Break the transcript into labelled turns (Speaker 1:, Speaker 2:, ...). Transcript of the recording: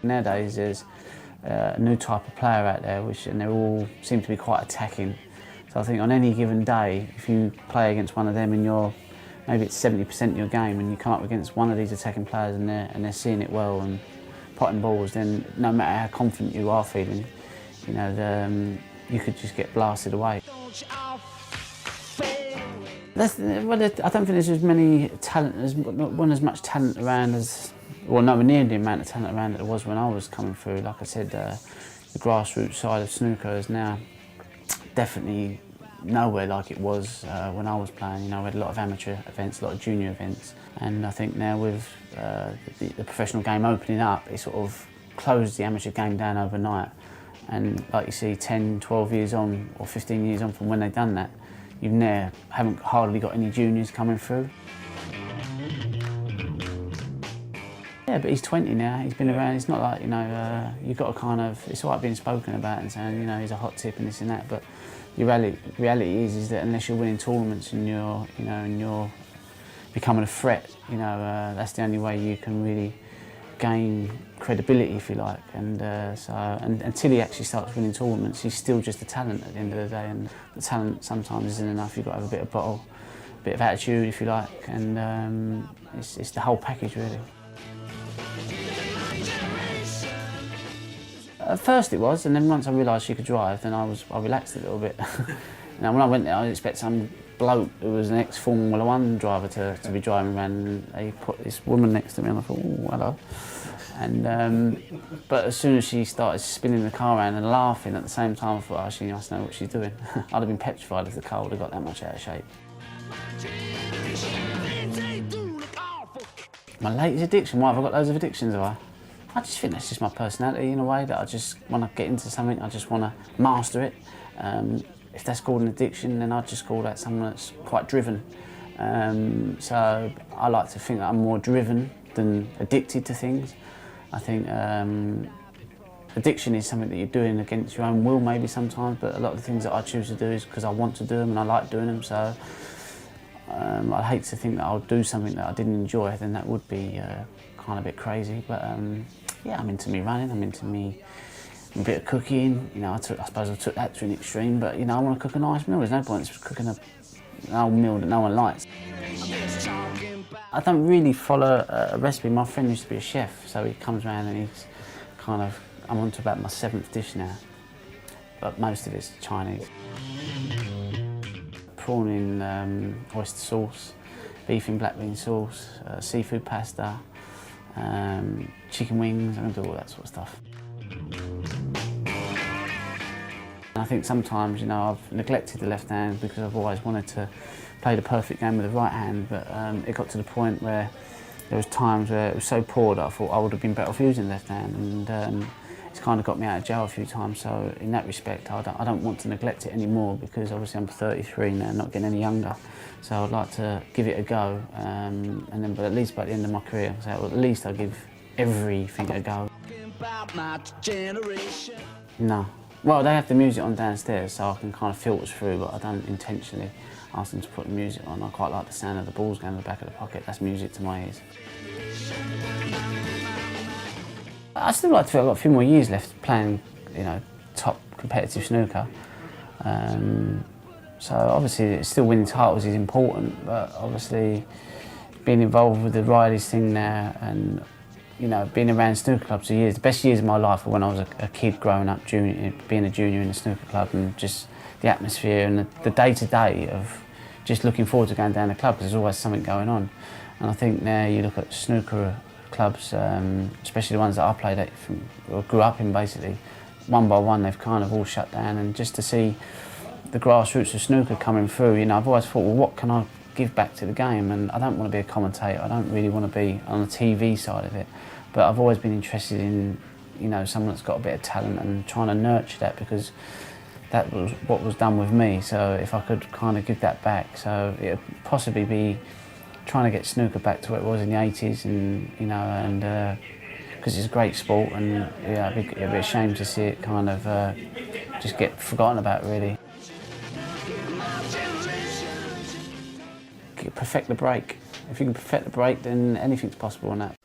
Speaker 1: Nowadays there's a new type of player out there, and they all seem to be quite attacking. So I think on any given day, if you play against one of them and maybe it's 70% of your game, and you come up against one of these attacking players and they're seeing it well and potting balls, then no matter how confident you are feeling, you could just get blasted away. I don't think there's as many talent, as much talent around nowhere near the amount of talent around that there was when I was coming through. Like I said, the grassroots side of snooker is now definitely nowhere like it was when I was playing. We had a lot of amateur events, a lot of junior events, and I think now with the professional game opening up, it sort of closed the amateur game down overnight. And like you see, 10, 12 years on, or 15 years on from when they've done that, you haven't hardly got any juniors coming through. Yeah, but he's 20 now, he's been around. It's not like, you've got to it's all right being spoken about and saying, he's a hot tip and this and that, but the reality is that unless you're winning tournaments and you're becoming a threat, that's the only way you can really gain credibility, if you like. And until he actually starts winning tournaments, he's still just a talent at the end of the day, and the talent sometimes isn't enough. You've got to have a bit of bottle, a bit of attitude, if you like, and it's the whole package, really. At first it was, and then once I realised she could drive, then I relaxed a little bit. Now when I went there, I expect some bloke who was an ex-Formula 1 driver to be driving around, and they put this woman next to me, and I thought, oh, hello. And but as soon as she started spinning the car around and laughing at the same time, I thought, oh, she must know what she's doing. I'd have been petrified if the car would have got that much out of shape. My latest addiction? Why have I got loads of addictions, have I? I just think that's just my personality in a way, that I just, when I get into something, I just want to master it. If that's called an addiction, then I'd just call that someone that's quite driven. So I like to think that I'm more driven than addicted to things. I think addiction is something that you're doing against your own will maybe sometimes, but a lot of the things that I choose to do is because I want to do them and I like doing them. So I'd hate to think that I'll do something that I didn't enjoy, then that would be kind of a bit crazy. But yeah, I'm into me running, I'm into me a bit of cooking. I suppose I took that to an extreme, but I want to cook a nice meal. There's no point in cooking an old meal that no one likes. I don't really follow a recipe. My friend used to be a chef, so he comes around and he's I'm on to about my 7th dish now, but most of it's Chinese. Prawn in oyster sauce, beef in black bean sauce, seafood pasta, chicken wings. I'm going to do all that sort of stuff. I think sometimes, I've neglected the left hand because I've always wanted to play the perfect game with the right hand, but it got to the point where there was times where it was so poor that I thought I would have been better off using the left hand, and it's kind of got me out of jail a few times. So in that respect, I don't want to neglect it anymore, because obviously I'm 33 now, not getting any younger. So I'd like to give it a go, but at least by the end of my career, so at least I'll give everything a go. No. Well, they have the music on downstairs, so I can kind of filter through, but I don't intentionally ask them to put the music on. I quite like the sound of the balls going in the back of the pocket. That's music to my ears. I still like to feel I've got a few more years left playing, top competitive snooker. So obviously, still winning titles is important, but obviously being involved with the Riley's thing now, and being around snooker clubs for years. The best years of my life were when I was a kid growing up, being a junior in a snooker club, and just the atmosphere and the day-to-day of just looking forward to going down the club, because there's always something going on. And I think now you look at snooker clubs, especially the ones that I played at, or grew up in basically, one by one they've kind of all shut down, and just to see the grassroots of snooker coming through, I've always thought, well, what can I give back to the game? And I don't want to be a commentator, I don't really want to be on the TV side of it, but I've always been interested in, someone that's got a bit of talent and trying to nurture that, because that was what was done with me. So if I could kind of give that back, so it'd possibly be trying to get snooker back to what it was in the 80s, and because it's a great sport, and yeah, it'd be a shame to see it kind of just get forgotten about, really. perfect the break. If you can perfect the break, then anything's possible on that.